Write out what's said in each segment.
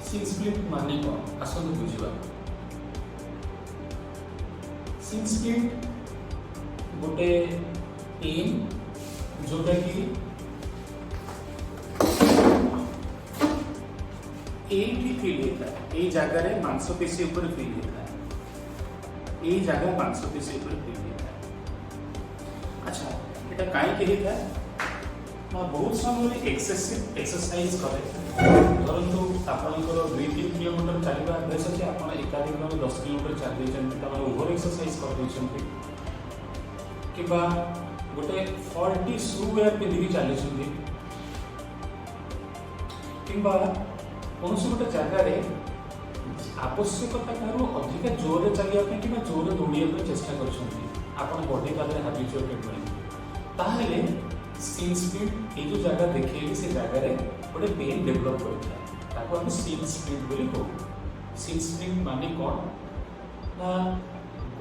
सिन split माने कौन आसतु बुझा। सिन स्प्लिट गोटे पेन जोटा कि एठी फील होता है, ए जगह रे मांसपेशी ऊपर फील होता है, ए जगह मांसपेशी ऊपर फील होता है। अच्छा एटा काई के होता है ना, बहुत समय एक्सेसिव एक्सरसाइज करे परंतु आपनकर 2-3 किलोमीटर चलवा अभ्यास अछि, आपण एकाधिक 10 किलोमीटर चल देछन त ओवर एक्सरसाइज कर देछन किबा गोटे 40 शू वेयर पिंधि चली छथि किबा कौन गोटे जगह आवश्यकता ठारू अधिक जोर चलिए कि जोर दौड़ा चेष्टा कर बॉडी पाखे हाबिचुएटेड ताहले सिन स्प्लिट ये जो जगह देखिए से जगह गोटे पेन डेभलप करता है सिन स्प्लिट बोली कहू। सिन स्प्लिट माने कौन ना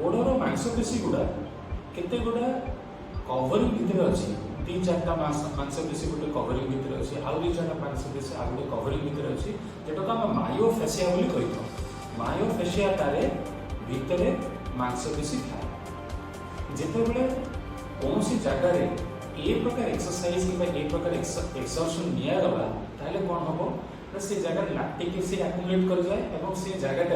गोड़र मांसपेशी गुड़ा केते गुड़ा कवरिंग भितर अच्छी 3-4टा मांसपेशी गोटे कवरिंग भितर अच्छी आउ 2-4टा मांसपेशी आ गोटे कवरिंग भितर अच्छी जोटा आम मायोफेसिया बोली कही था। मायोफेसिया तारे भितर मांसपेशी थाए जितेबले कौन सी जगह ए प्रकार एक्सरसाइज कि ए प्रकार एक्सरसन निगला ताले कौन हम से जगह लैक्टिक एसिड एक्युमुलेट कर जाए और से जगह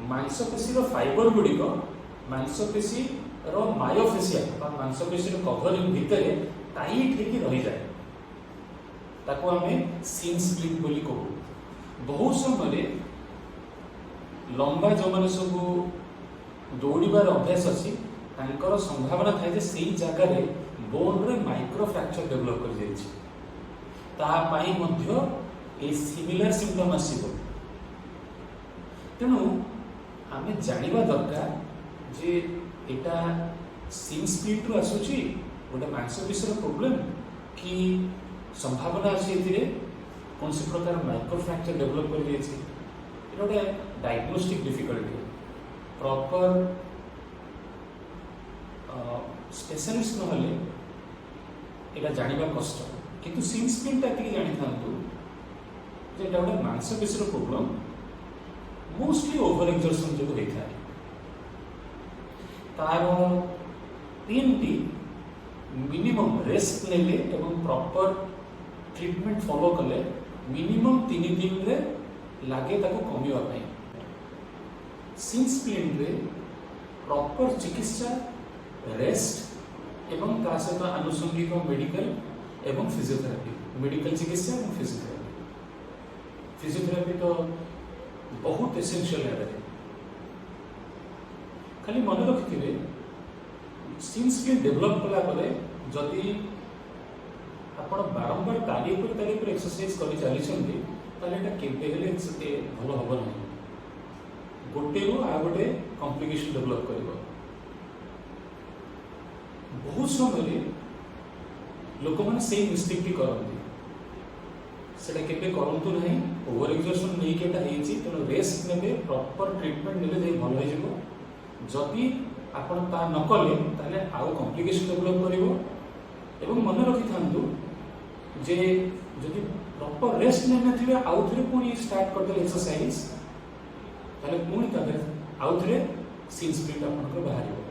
मांसपेशी फाइबर गुड़िक मांसपेशी मायोफेसिया मांसपेशी कवरिंग भितर टाइट होकर रही जाए ताको आमे सिन स्प्लिट बोली कहू। बहुत समय लंबा जो मैंने सब दौड़ार अभ्यास अच्छी तांकर संभावना थाए से जगह बोन रे माइक्रो फ्रैक्चर डेवलप कर जाइए तापाई मध्य ए सिमिलर सिम्पटम आसीबो। तेणु आमे जानिबा दरकार जे एटा सिन स्प्लिट रु आसुची गोटे मांसपेशी प्रॉब्लम कि संभावना अच्छी कौन सी प्रकार माइक्रो फ्रैक्चर डेवलप कर जाइए गोटे डायग्नोस्टिक डिफिकल्टी प्रॉपर स्पेशलिस्ट नहले एटा जानिबा कष्ट किंतु सिन स्प्लिट एति जानि थांतु जे एटा गोटे मांसपेशी प्रॉब्लम मोस्टली ओवर एक्सर्शन जो होता है तार 3टी मिनिमम रेस्ट नेले एवं प्रॉपर ट्रीटमेंट फॉलो कले मिनिमम 3 दिन रे लागे ताको कमिवा पाई। सिन स्प्लिट रे प्रॉपर चिकित्सा रेस्ट एवं ता सहित आनुषंगिक मेडिकल एवं फिजियोथेरापी मेडिकल चिकित्सा एवं फिजियोथेरापी तो बहुत एसेंशियल है। खाली मन रखिथे सिन स्प्लिट डेभलप कला जदि आपण बारंबार ताली पर एक्सरसाइज कर चली भल हम ना गोटे रु आ गोटे कॉम्प्लिकेशन डेभलप कर बहुत समय लोक मैंने से मिस्टेक करती से करतु ना ओवर एक्सर्शन नहीं तेणु रेस्ट ने प्रॉपर ट्रीटमेंट ने भल हो जदि आपण ता न कले ताले आउ कॉम्प्लिकेशन डेभलप करिवो एवं मन रखि थांतु जे जदि प्रॉपर रेस्ट नै नथिबे आउ थरे पुनी स्टार्ट कर दे एक्सरसाइज ताले पुनी ताले आउ थरे सिन स्प्लिट आपण को बाहरिवो।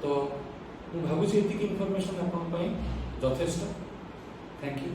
तो मु भाबुछि एतिक इन्फॉर्मेशन आपण पई यथेष्ट। Thank you.